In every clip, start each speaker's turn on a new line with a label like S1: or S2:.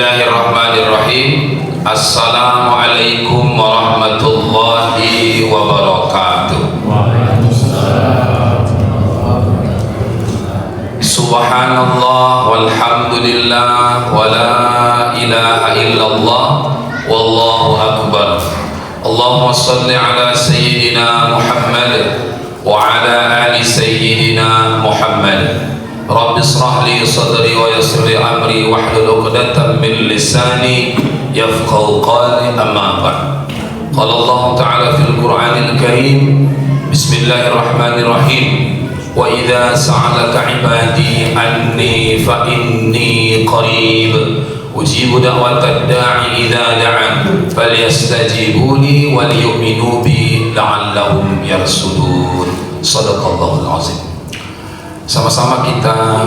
S1: Bismillahirrahmanirrahim. Assalamualaikum warahmatullahi wabarakatuh. Subhanallah walhamdulillah wa la ilaha illallah wallahu akbar. Allahumma salli ala sayyidina Muhammad wa ala ali sayyidina Muhammad. Rabbi israh li sadri wa yassir li amri wahlul 'uqdatam min lisani yafqahu qawli, amma ba'd. Qala Allah ta'ala fil Qur'anil Karim, Bismillahirrahmanirrahim. Wa idza sa'alaka 'ibadi anni fa inni qarib ujibu da'watad da'i idza da'an falyastajibu li wal yu'minu bi la'allahum yarsudun. Shadaqallahul azim. Sama-sama kita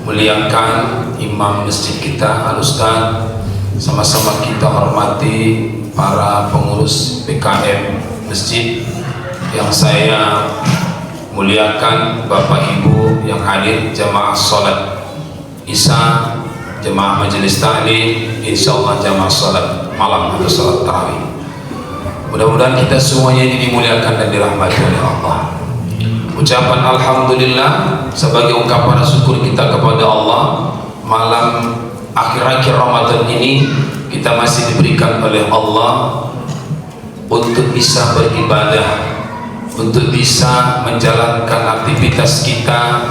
S1: muliakan imam masjid kita, Al-Ustaz. Sama-sama kita hormati para pengurus PKM masjid yang saya muliakan, Bapak Ibu yang hadir, jamaah salat Isya, jamaah majelis ta'lim, insyaallah jamaah salat malam atau salat tarawih. Mudah-mudahan kita semuanya ini dimuliakan dan dirahmati oleh Allah. Ucapan alhamdulillah sebagai ungkapan syukur kita kepada Allah, malam akhir-akhir Ramadan ini kita masih diberikan oleh Allah untuk bisa beribadah, untuk bisa menjalankan aktivitas kita,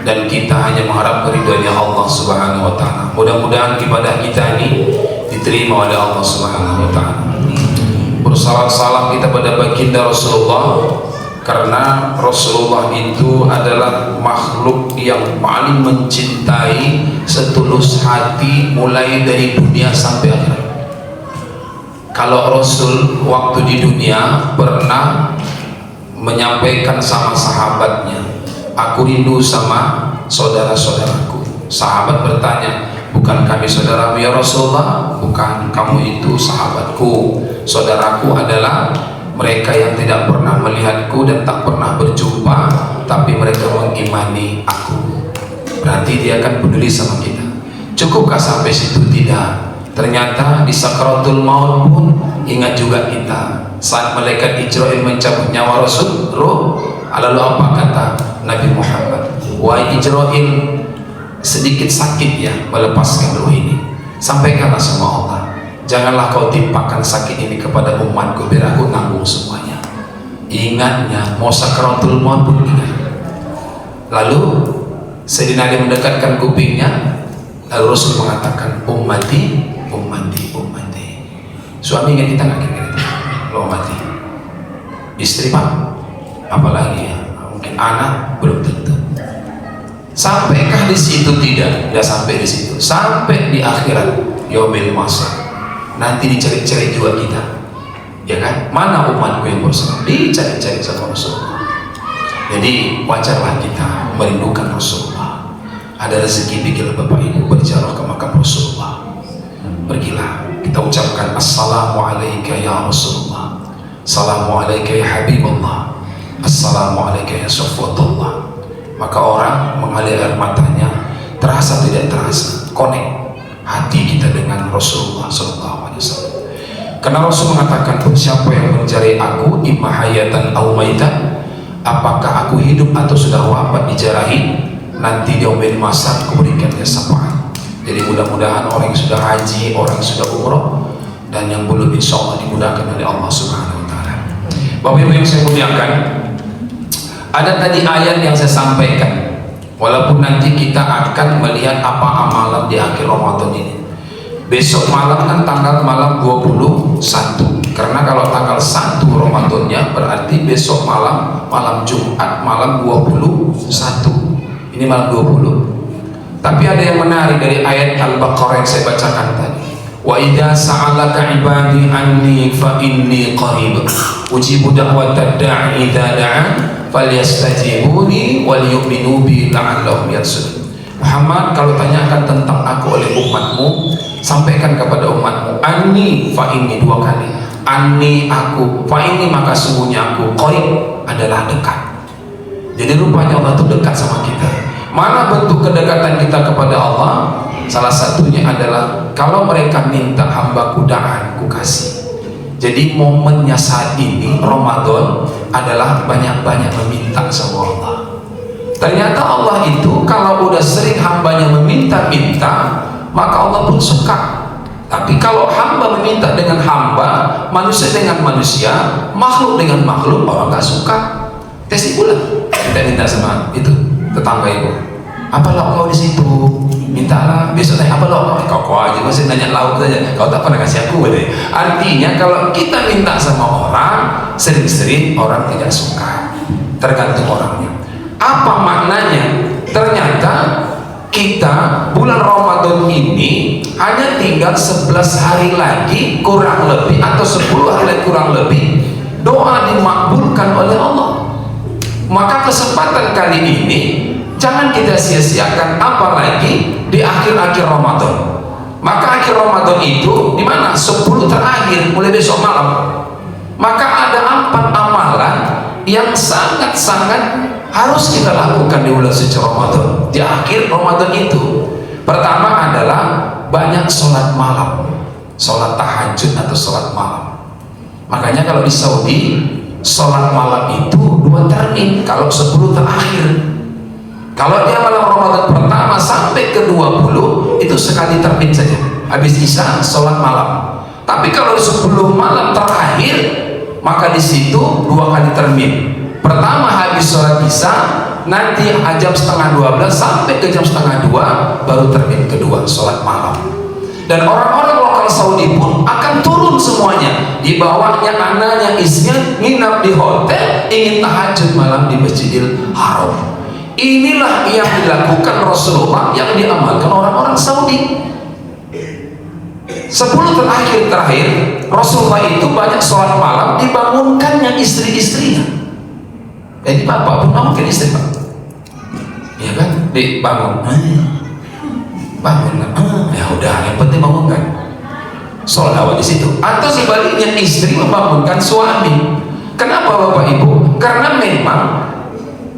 S1: dan kita hanya mengharap ridhonya Allah Subhanahu wa taala. Mudah-mudahan ibadah kita ini diterima oleh Allah Subhanahu wa taala. Bersalawat salam kita pada baginda Rasulullah, karena Rasulullah itu adalah makhluk yang paling mencintai setulus hati mulai dari dunia sampai akhirat. Kalau Rasul waktu di dunia pernah menyampaikan sama sahabatnya, aku rindu sama saudara-saudaraku. Sahabat bertanya, bukan kami saudaramu ya Rasulullah? Bukan, kamu itu sahabatku. Saudaraku adalah mereka yang tidak pernah melihatku dan tak pernah berjumpa, tapi mereka mengimani aku. Berarti dia akan peduli sama kita. Cukupkah sampai situ? Tidak. Ternyata di sakaratul maut pun ingat juga kita. Saat malaikat Israil mencabut nyawa Rasul, lalu apa kata Nabi Muhammad? Wahai Israil, sedikit sakit ya melepaskan ruh ini. Sampaikanlah sama Allah, janganlah kau timpakan sakit ini kepada umatku, biar aku tanggung semuanya. Ingatnya, mau sakaratul maut pun ingat. Lalu Sayyidina Ali mendekatkan kupingnya, lalu Rasul mengatakan, ummati, ummati, ummati. Suami ingat kita nggak kira-kira? Lo mati, istri pak, apalagi ya, mungkin anak, belum tentu. Sampaikah di situ? Tidak sampai di situ. Sampai di akhirat, yaumil mahsyar. Nanti dicari-cari juga kita, ya kan? Mana umatku yang bersalah? Dicari-cari sama Rasulullah. Jadi wajarlah kita merindukan Rasulullah. Ada rezeki, bikinlah Bapak Ibu berziarah ke makam Rasulullah. Pergilah, kita ucapkan assalamualaikum ya Rasulullah, assalamualaikum ya Habibullah, assalamualaikum ya Safwatullah. Maka orang mengalir air matanya, terasa tidak terasa, connect hati kita dengan Rasulullah SAW. Karena Rasul mengatakan, siapa yang mencari aku imma hayatan aw maitan, apakah aku hidup atau sudah wafat dijarahi, nanti di yaumil mahsyar aku berikan dia syafaat. Jadi mudah-mudahan orang yang sudah haji, orang yang sudah umroh, dan yang belum, insya Allah dimudahkan oleh Allah Subhanahu wa taala. Bapak Ibu yang saya muliakan, ada tadi ayat yang saya sampaikan. Walaupun nanti kita akan melihat apa amalan di akhir Ramadan ini. Besok malam kan tanggal malam 21. Karena kalau tanggal 1 Ramadannya berarti besok malam, malam Jumat, malam 21. Ini malam 20. Tapi ada yang menarik dari ayat Al-Baqarah yang saya bacakan tadi. Wa idza sa'alaka ibadi anni fa inni qarib ujibu da'watad da'i idza da'an falyastajibuni wal yu'minu bi la'allahum yarsudun. Muhammad, kalau tanyakan tentang aku oleh umatmu, sampaikan kepada umatmu, anni fa inni, 2 kali. Anni aku, fa inni maka sungguhnya aku, qarib adalah dekat. Jadi rupanya Allah itu dekat sama kita. Mana bentuk kedekatan kita kepada Allah?
S2: Salah satunya adalah kalau mereka minta hamba kudaan, ku kasih. Jadi momennya saat ini Ramadan adalah banyak-banyak meminta sama Allah. Ternyata Allah itu kalau udah sering hambanya meminta-minta, maka Allah pun suka. Tapi kalau hamba meminta dengan hamba, manusia dengan manusia, makhluk dengan makhluk, orang gak suka. Tes bulan kita minta sama itu tetangga ibu, apa lauk kau di situ? Mintalah. Besok tanya apa lauk kau aja masih nanya lauk saja. Kau tak pernah kasih aku deh. Artinya kalau kita minta sama orang, sering-sering orang tidak suka. Tergantung orangnya. Apa maknanya? Ternyata kita bulan Ramadan ini hanya tinggal 11 hari lagi kurang lebih, atau 10 hari lagi kurang lebih, doa dimakbulkan oleh Allah. Maka kesempatan kali ini jangan kita sia-siakan, apalagi di akhir-akhir Ramadan. Maka akhir Ramadan itu di mana? 10 terakhir, mulai besok malam. Maka ada 4 amalan yang sangat-sangat harus kita lakukan di bulan suci Ramadan, di akhir Ramadan itu. Pertama adalah banyak sholat malam, sholat tahajud atau sholat malam. Makanya kalau di Saudi sholat malam itu 2 termin kalau 10 terakhir. Kalau dia malam Ramadan pertama sampai ke 20 itu sekali termin saja, habis isya sholat malam. Tapi kalau 10 malam terakhir, maka di situ 2 kali termin. Pertama habis sholat isya, nanti jam setengah 12 sampai ke jam setengah 2 baru termin kedua, sholat malam. Dan orang-orang lokal Saudi pun akan turun semuanya, dibawanya anaknya, istrinya nginap di hotel, ingin tahajud malam di Masjidil Haram. Inilah yang dilakukan Rasulullah, yang diamalkan orang-orang Saudi. 10 terakhir Rasulullah itu banyak sholat malam, dibangunkannya istri-istrinya. Jadi bapak pun bangunkan istri, Pak. Ya kan, dibangun, bangun, ya udah, yang penting bangunkan, sholawat di situ. Atau sebaliknya, istri membangunkan suami. Kenapa Bapak Ibu? Karena memang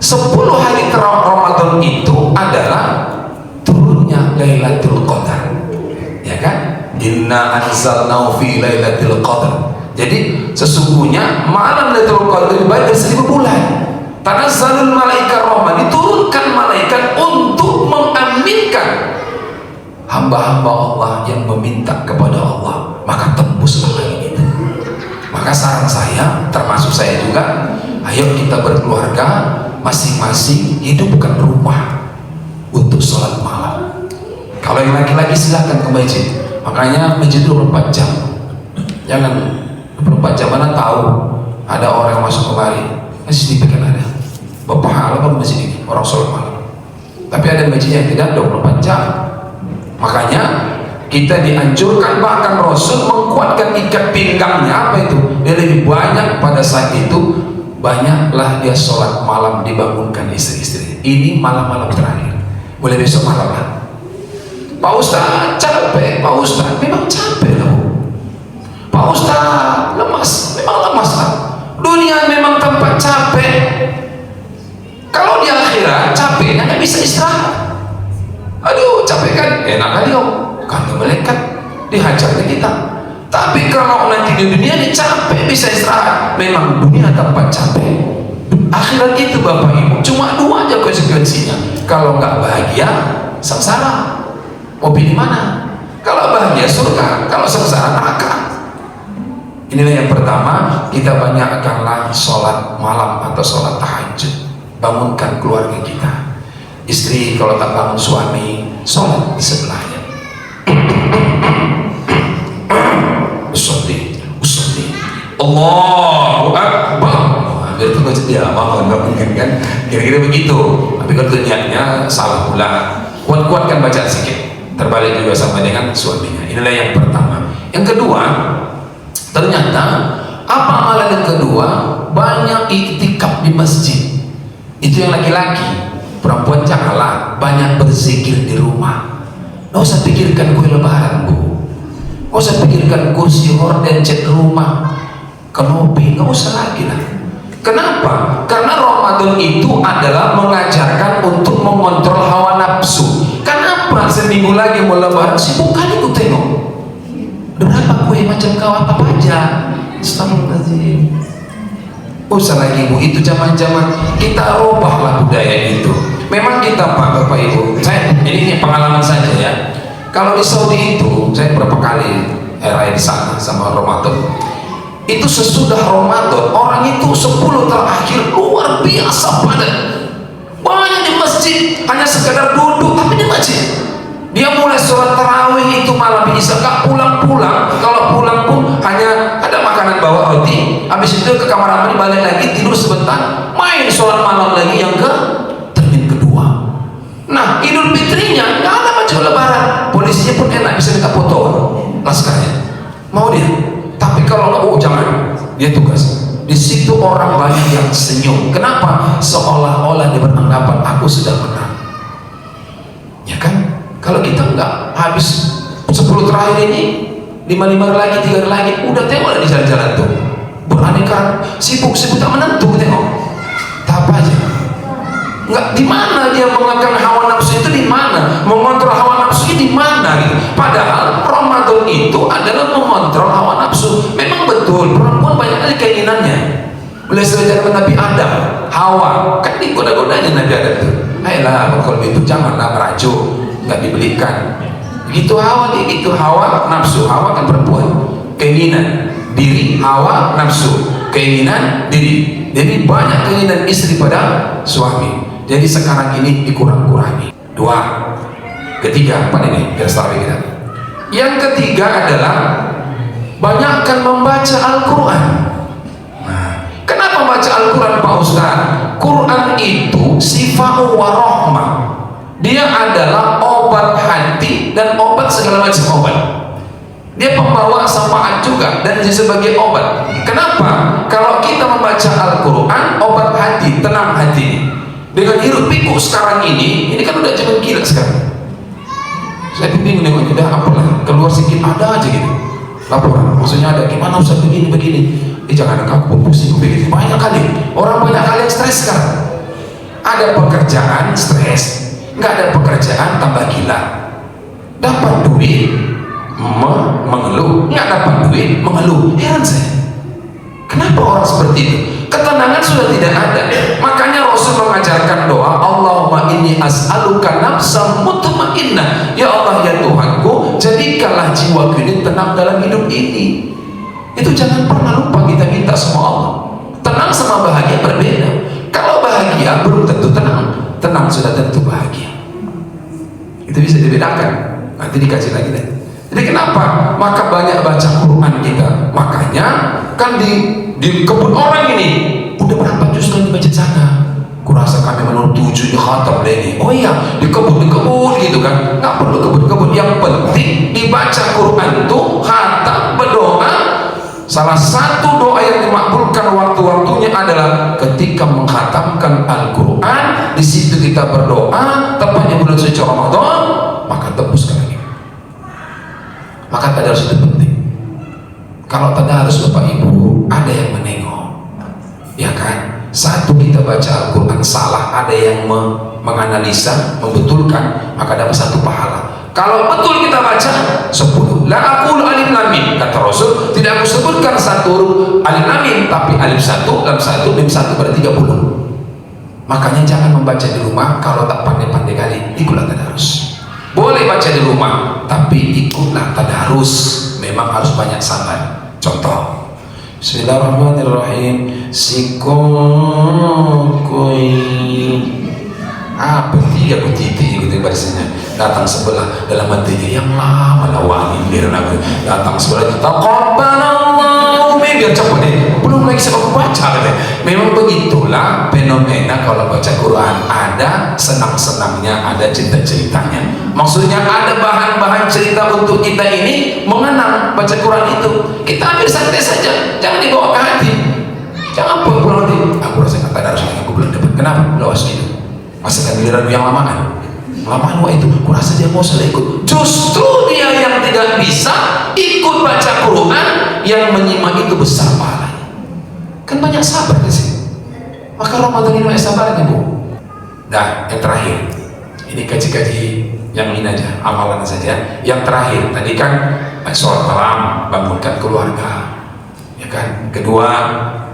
S2: 10 hari Ramadan itu adalah turunnya Lailatul Qadar, ya kan? Inna anzalnahu fi Lailatul Qadar. Jadi sesungguhnya malam Lailatul Qadar lebih baik dari 1000 bulan. Tanazzalul malaikat rahmah, diturunkan malaikat untuk mengaminkan hamba-hamba Allah yang meminta kepada Allah, maka tembus malam itu. Maka saran saya, termasuk saya juga, ayo kita berkeluarga masing-masing hidupkan rumah untuk sholat malam. Kalau yang laki-laki silahkan ke masjid, makanya masjid 24 jam, jangan 24 jam. Mana tahu ada orang yang masuk kemari, masjid kan ada Bapak halaman masjid ini orang sholat malam, tapi ada masjid yang tidak 24 jam. Makanya kita dianjurkan, bahkan Rasul menguatkan ikat pinggangnya. Apa itu? Dia lebih banyak pada saat itu, banyaklah dia sholat malam, dibangunkan istri-istri. Ini malam-malam terakhir, boleh besok malam lah. Pak Ustaz capek, Pak Ustaz memang capek loh, Pak Ustaz lemas, memang lemas lah. Dunia memang tempat capek. Kalau di akhirat capeknya nggak bisa istirahat. Aduh capek kan, enak kali kata malaikat dihajarnya kita. Tapi kalau nanti di dunia ini capek bisa istirahat, memang dunia tempat capek. Akhirat itu Bapak Ibu cuma 2 aja konsekuensinya. Kalau nggak bahagia, sengsara. Mau pilih mana? Kalau bahagia surga, kalau sengsara neraka. Inilah yang pertama, kita banyakkanlah sholat malam atau sholat tahajud. Bangunkan keluarga kita. Istri kalau tak bangun suami, sholat di sebelahnya. Usolli Allahu Akbar. Biar itu baca dia bangun kan, kira-kira begitu. Tapi kalau niatnya salah pula, kuat-kuatkan bacaan sedikit, terbalik juga sama dengan suaminya. Inilah yang pertama. Yang kedua, ternyata apa amalan yang kedua? Banyak iktikaf di masjid. Itu yang laki-laki. Perempuan janganlah banyak berzikir di rumah. Nggak usah pikirkan kue lebaran, Bu. Nggak usah pikirkan kursi horden cat rumah, kenopi, nggak usah lagi lah. Kenapa? Karena Ramadan itu adalah mengajarkan untuk mengontrol hawa nafsu. Kenapa seminggu lagi mau lebaran, sibuk kali ku tengok. Berapa kue macam kau apa aja. Astagfirullahaladzim. Usah lagi Bu, itu zaman-zaman kita rubahlah budaya itu. Memang kita Pak, Bapak Ibu, ini pengalaman saja ya. Kalau di Saudi itu, saya berapa kali era di sana sama Ramadan. Itu sesudah Ramadan, orang itu 10 terakhir luar biasa padat. Banyak di masjid, hanya sekedar duduk tapi di masjid. Dia mulai sholat tarawih itu malam Isya, gak pulang-pulang. Kalau pulang pun hanya ada makanan bawa roti, habis itu ke kamar mandi, balik lagi tidur sebentar, main sholat malam lagi yang ke termin kedua. Nah, Idul Fitrinya gak ada baju lebaran, polisinya pun enak bisa minta foto laskarnya, mau dia. Tapi kalau nggak, oh jangan, dia tugas. Di situ orang banyak yang senyum. Kenapa? Seolah-olah dia beranggapan aku sudah menang. Ya kan? Kalau kita enggak, habis 10 terakhir ini 5 lagi, 3 lagi, udah tengok di jalan-jalan tuh beraneka sibuk tak menentu, tengok tak apa aja. Enggak, di mana dia mengakan hawa nafsu itu, di mana mengontrol hawa nafsu di mana gitu. Padahal Ramadan itu adalah mengontrol hawa nafsu. Memang betul perempuan banyak kali keinginannya. Mulai sejak Nabi Adam, Hawa kan digoda-godanya Nabi Adam tuh. Ayolah kalau itu janganlah merajuk, nggak dibelikan. Begitu Hawa, itu Hawa nafsu. Hawa kan perempuan, keinginan diri. Hawa nafsu, keinginan diri. Jadi banyak keinginan istri pada suami. Jadi sekarang ini dikurang-kurangi. 2. Ketiga, apa ini? Biar tarawih kita. Yang ketiga adalah banyakkan membaca Al-Quran. Nah, kenapa baca Al-Quran Pak Ustaz? Quran itu sifa'u wa rahmah. Dia adalah obat hati dan obat segala macam obat. Dia pembawa syafaat juga dan sebagai obat. Kenapa? Kalau kita membaca Al-Quran, obat hati, tenang hati. Dengan hiruk pikuk sekarang ini kan udah zaman gila sekarang. Saya bingung nengoknya, udah apalah, keluar sedikit ada aja gitu laporan, maksudnya ada gimana usah begini. Jangan aku pusing begini. Banyak kali orang banyak kali yang stres sekarang. Ada pekerjaan stres, nggak ada pekerjaan tambah gila. Dapat duit mengeluh, nggak dapat duit mengeluh. Heran saya, kenapa orang seperti itu? Ketenangan sudah tidak ada. Makanya Rasul mengajarkan doa, Allahumma inni as'aluka nafsan mutmainnah. Ya Allah ya Tuhanku, jadikanlah jiwaku ini tenang dalam hidup ini. Itu jangan pernah lupa, kita minta sama Allah. Tenang sama bahagia berbeda. Kalau bahagia belum tentu tenang. Tenang sudah tentu bahagia. Itu bisa dibedakan. Nanti dikaji lagi deh. Jadi kenapa? Maka banyak baca Quran kita. Makanya kan di kebun orang ini udah berapa juz kan dibaca sana. Kurasa kami menurut 7 di khatam deh ini. Oh iya, di kebun gitu kan. Nggak perlu kebun-kebun. Yang penting dibaca Quran itu khatam, berdoa. Salah satu doa yang dimakbulkan waktu-waktunya adalah ketika mengkhatamkan Al-Quran. Di situ kita berdoa, tepatnya bulan suci Ramadan, maka tembuskan lagi. Maka tadarus itu penting. Kalau tadarus Bapak Ibu ada yang menengok, ya kan? Satu, kita baca Al-Quran salah, ada yang menganalisa, membetulkan, maka dapat 1 pahala. Kalau betul kita baca 10. La aqulu alif lam mim, kata Rasul, tidak aku sebutkan 1 huruf alif lam mim, tapi alif 1, lam 1, mim 1 berarti 30. Makanya jangan membaca di rumah kalau tak pandai-pandai kali, ikutlah tadarus. Boleh baca di rumah, tapi ikutlah tadarus. Memang harus banyak sabar. Contoh, Bismillahirrahmanirrahim. Sikokoi bertiga titik gitu barisannya. Datang sebelah dalam hatinya yang lama wangi biar datang sebelah taqabbalallahu biar cepat deh. Belum lagi sebab baca katanya. Memang begitulah fenomena kalau baca Quran, ada senang-senangnya, ada cerita-ceritanya. Maksudnya ada bahan-bahan cerita untuk kita ini mengenang baca Quran itu. Kita ambil santai saja, jangan dibawa ke hati. Jangan pulang nanti. Aku rasa kata darus lagi aku belum dapat. Kenapa? Lawas gitu. Masa giliran yang lamaan. Lamaan itu, aku rasa dia mau salah ikut. Justru dia yang tidak bisa ikut baca Quran, yang menyimak itu besar pahalanya. Kan banyak sabar di sini. Maka Ramadan ini banyak sabarnya Bu. Nah, yang terakhir, ini kaji-kaji yang ini aja, amalan saja. Yang terakhir tadi kan sholat malam, bangunkan keluarga, ya kan. Kedua,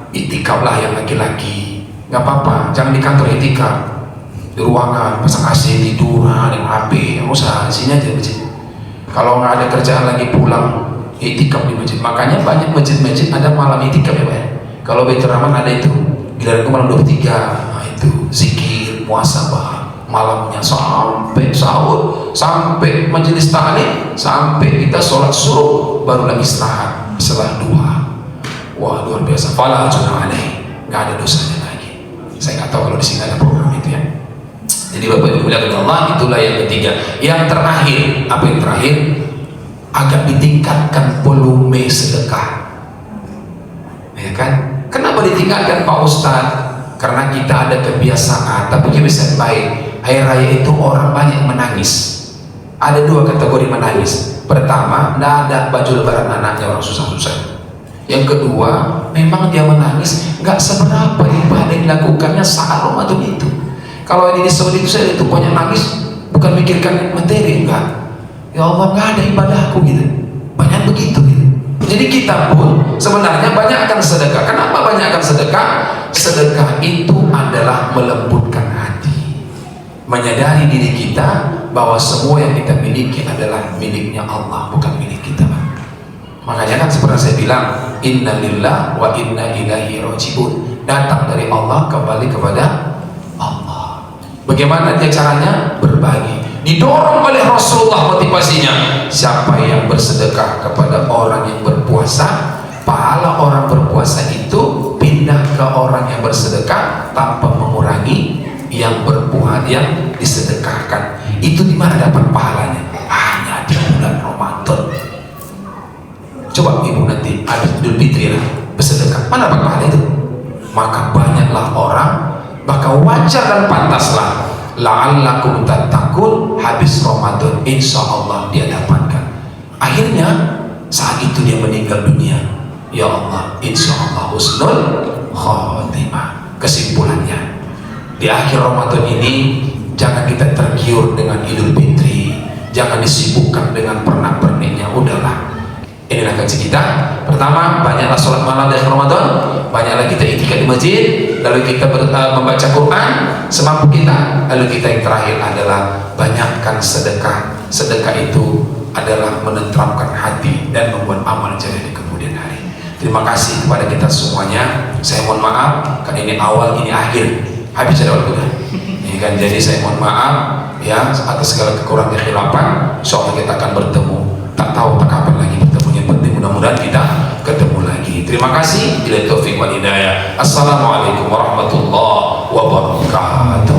S2: itikaf lah yang laki-laki, nggak apa-apa, jangan di kantor itikaf, di ruangan pasang AC tiduran, yang HP, yang usah sini aja masjid. Kalau nggak ada kerjaan lagi pulang, itikaf di masjid. Makanya banyak masjid-masjid ada malam itikaf ya Pak. Kalau Baitur Rahman ada itu, giliranku malam 23, nah itu zikir, muhasabah, malamnya sampai sahur, sampai majelis ta'lim, sampai kita sholat subuh, baru lagi istirahat setelah duha. Wah, luar biasa. Fala junah alaih, nggak ada dosanya lagi. Saya nggak tahu kalau di sini ada program itu ya. Jadi Bapak Ibu dimuliakan Allah, itulah yang ketiga. Yang terakhir, apa yang terakhir? Agak ditingkatkan volume sedekah, ya kan? Kenapa ditingkatkan Pak Ustadz? Karena kita ada kebiasaan, tapi kebiasaan baik. Hari raya itu orang banyak menangis. Ada dua kategori menangis. Pertama, tidak ada baju lebaran anaknya, orang susah-susah. Yang kedua, memang dia menangis nggak seberapa ibadah yang dilakukannya saat Ramadan itu. Kalau ini disebut itu saya itu banyak nangis, bukan mikirkan materi, enggak. Ya Allah, nggak ada ibadahku gitu. Banyak begitu gitu. Jadi kita pun sebenarnya banyakkan sedekah. Kenapa banyakkan sedekah? Sedekah itu adalah melembutkan hati, menyadari diri kita bahwa semua yang kita miliki adalah miliknya Allah, bukan milik kita. Makanya kan seperti saya bilang, inna lillah wa inna ilaihi raji'un. Datang dari Allah, kembali kepada Allah. Bagaimana dia caranya? Berbagi. Didorong oleh Rasulullah motivasinya. Siapa yang bersedekah kepada orang yang berpuasa, pahala orang berpuasa itu pindah ke orang yang bersedekah tanpa mengurangi yang berpuasa yang disedekahkan. Itu di mana dapat pahalanya? Hanya di bulan Ramadan. Coba ibu nanti ada Idul Fitri lah bersedekah, mana dapat pahala itu? Maka banyaklah orang, bahkan wajar dan pantaslah la'allakum tattaqun, habis Ramadan insya Allah dia dapatkan. Akhirnya saat itu dia meninggal dunia, ya Allah insya Allah husnul khotimah. Kesimpulannya, di akhir Ramadan ini jangan kita tergiur dengan Idul Fitri, jangan disibukkan dengan pernak-perniknya. Udahlah, inilah kaji kita. Pertama, banyaklah sholat malam di akhir Ramadan, banyaklah kita itikaf di masjid, lalu kita membaca Quran semampu kita, lalu kita yang terakhir adalah banyakkan sedekah. Sedekah itu adalah menenteramkan hati dan membuat amal jariah di kemudian hari. Terima kasih kepada kita semuanya. Saya mohon maaf karena ini awal, ini akhir, habis ada waktu dah. Ini kan, jadi saya mohon maaf ya atas segala kekurangan kehilapan. Insyaallah kita akan bertemu. Tak tahu tak kapan lagi bertemu, yang penting mudah-mudahan kita ketemu lagi. Terima kasih. Bila taufik wal hidayah. Assalamualaikum warahmatullahi wabarakatuh.